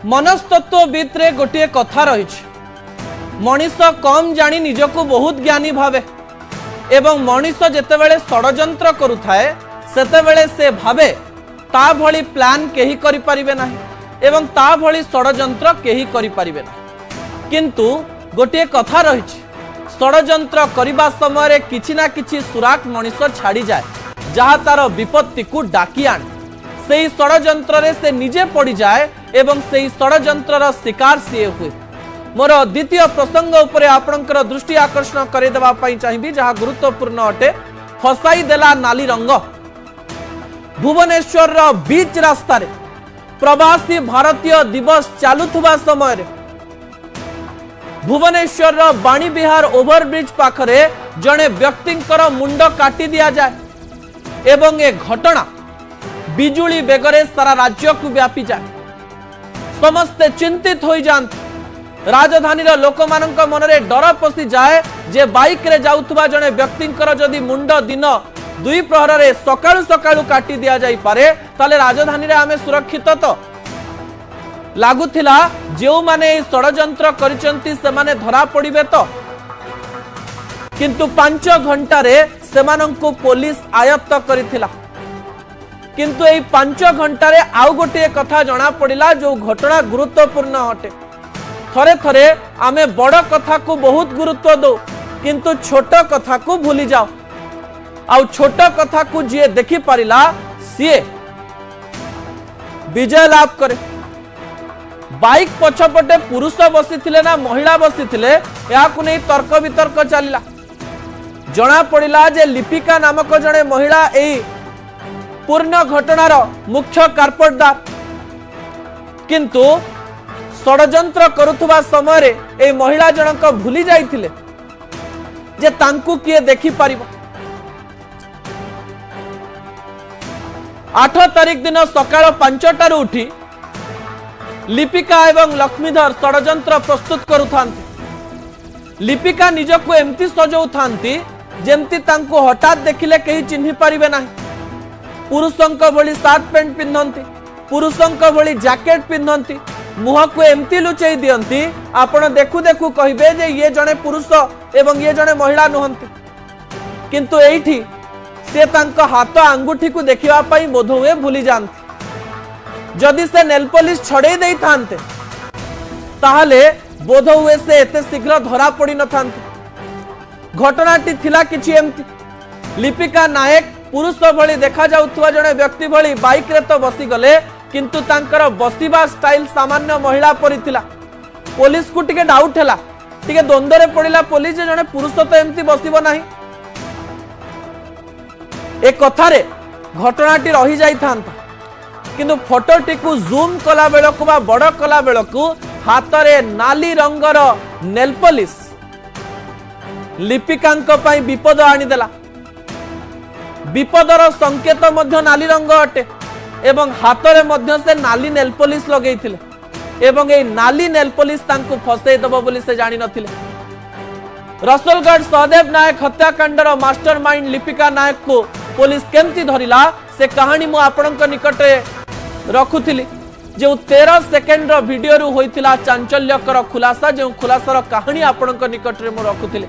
मनस्तत्वविद रे गोटे कथा रही मनीष कम जानी निजको बहुत ज्ञानी भावे एवं मनीष जेतेबेले षडयंत्र करुथाए सेतेबेले से भावे ता भली प्लान केही करि परिबे नाही एवं ता भली षडयंत्र केही करि परिबे नाही। किंतु गोटे कथा रही षडयंत्र करिबा समय रे किछि ना किछि सुराक मनीष छाड़ी जाए जहा तार विपत्ति को डाकी आने सेही षडयंत्र रे से निजे पड़ी जाए एवं सेही षडयंत्रर शिकार सी हुए। मोर द्वितीय प्रसंग उपरे आपणकर दृष्टि आकर्षण करदेवा चाहिए जहाँ गुरुत्वपूर्ण अटे फसाई देला नाली रंग। भुवनेश्वर बीच रास्ता रे प्रवासी भारतीय दिवस चालुथुबा समय रे भुवनेश्वर बाणी विहार ओवरब्रिज पाखरे जड़े व्यक्तिंकर मुंड काटी दिया जाए एवं ए घटना बिजुली बेगरे सारा राज्य को व्यापी जाए। समस्ते चिंतित हो जाते राजधानी लोक मानक मनरे डर पशि जाए जे बाइक रे जाउथुबा जने व्यक्तिंकर जदि मुंड दिन दुई प्रहर रे सकाळु सकाळु काटी दिया जाई पारे ताले राजधानी रे आमे सुरक्षित तो लागुथिला। जेउ माने षडयंत्र करिसंती से माने धरा पड़िबे तो किंतु 5 घंटा रे सेमानंकु पुलिस आयत्त करिथिला। किंतु एई 5 घंटा रे आउ गोटे कथा जणा पड़िला जो घटना गुरुत्वपूर्ण अटे। थरे थरे आमे बड़ कथा को बहुत गुरुत्व दो किंतु छोट कथा को भूली जाओ आउ छोट कथा को जी देखि पारिला सीए विजय लाभ करे। बाइक पछपटे पुरुष बसी थिले ना महिला बसी थिले या को नहीं तर्क वितर्क चलिला। जना पड़िला जे लिपिका नामक जने महिला एई पूर्ण घटनार मुख्य कारपटदार किंतु षडयंत्र करुथुबा समय रे ए महिला जनक भूली जाइथिले जे तांकु किए देखि पारिबो। 8 तारिख दिन सकाळ 5टारू उठी लिपिका एवं लक्ष्मीधर षडयंत्र प्रस्तुत करुथांती। लिपिका निजको एमती सजौथांती जेमती तांकु हठात देखिले कहीं चिन्हि पारिबे नाही। पुरुषंक भली सार्ट पैंट पिंधंती पुरुषंक भली जैकेट पिंधंती मुह को एमती लुचई दियंती आपण देखु देखु कहिबे जे ये जने पुरुष एवं ये जने महिला नुहंती। किंतु एठी से तांक हाथ आंगुठी को देखिबा पई बोध हुए भूली जानती। जदि से नेल पॉलिश छड़े देई थांते ताहले बोध हुए से एते शीघ्र धरा पड़ी न थांते। घटनाटी थिला किछि एमती लिपिका नायक पुरुष भली देखा जाउथुवा जने व्यक्ति भली बाइक रे तो बसी गले किंतु तांकर बसिबा स्टाइल सामान्य महिला परि थिला। पुलिस को टिके डाउट हैला टिके द्वंद्व रे पड़िला पुलिस जने पुरुष तो एमती बसिबो नाही। ए कथा रे घटनाटी रही जाई थांता किंतु फोटोटी को जूम कला बेलकु बा बड़ कला बेलकु हाथ रे नाली रंगर नेल पॉलिश लिपिकांक पई विपद आनी देला। विपदर संकेत मध्य नाली रंग अटे एवं हाथ रे मध्य से नाली नेल पॉलिश लगेइथिले एवं ए नाली नेल पॉलिश तांकु फसै दबो बोली से जानि नथिले। रसलगढ़ सहदेव नायक हत्याकांडर मास्टरमाइंड लिपिका नायक को पुलिस केमती धरिला से कहानी मु आपणक निकट रखुथिली। जो 13 सेकेंड वीडियो रु होइथिला चांचल्यकर खुलासा जो खुलासार कहानी आपणक निकट रे मु रखुथिली।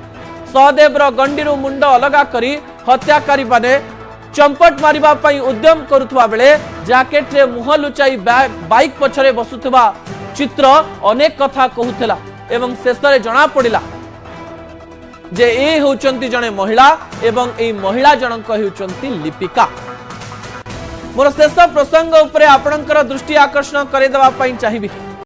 सहदेव गंडीरु मुंड अलगा करी हत्याकारी माने चंपट मारिबा पई उद्यम करुथुवा बेले जैकेट रे मुह लुचाई बाइक पछरे बसुथुवा चित्र अनेक कथा कहूथिला एवं शेषरे जना पड़िला जे ए होचंती जने महिला एवं ए महिला जनक होचंती लिपिका। मोर शेष प्रसंग उपरे आपणकर दृष्टि आकर्षण करदेवा चाहिए।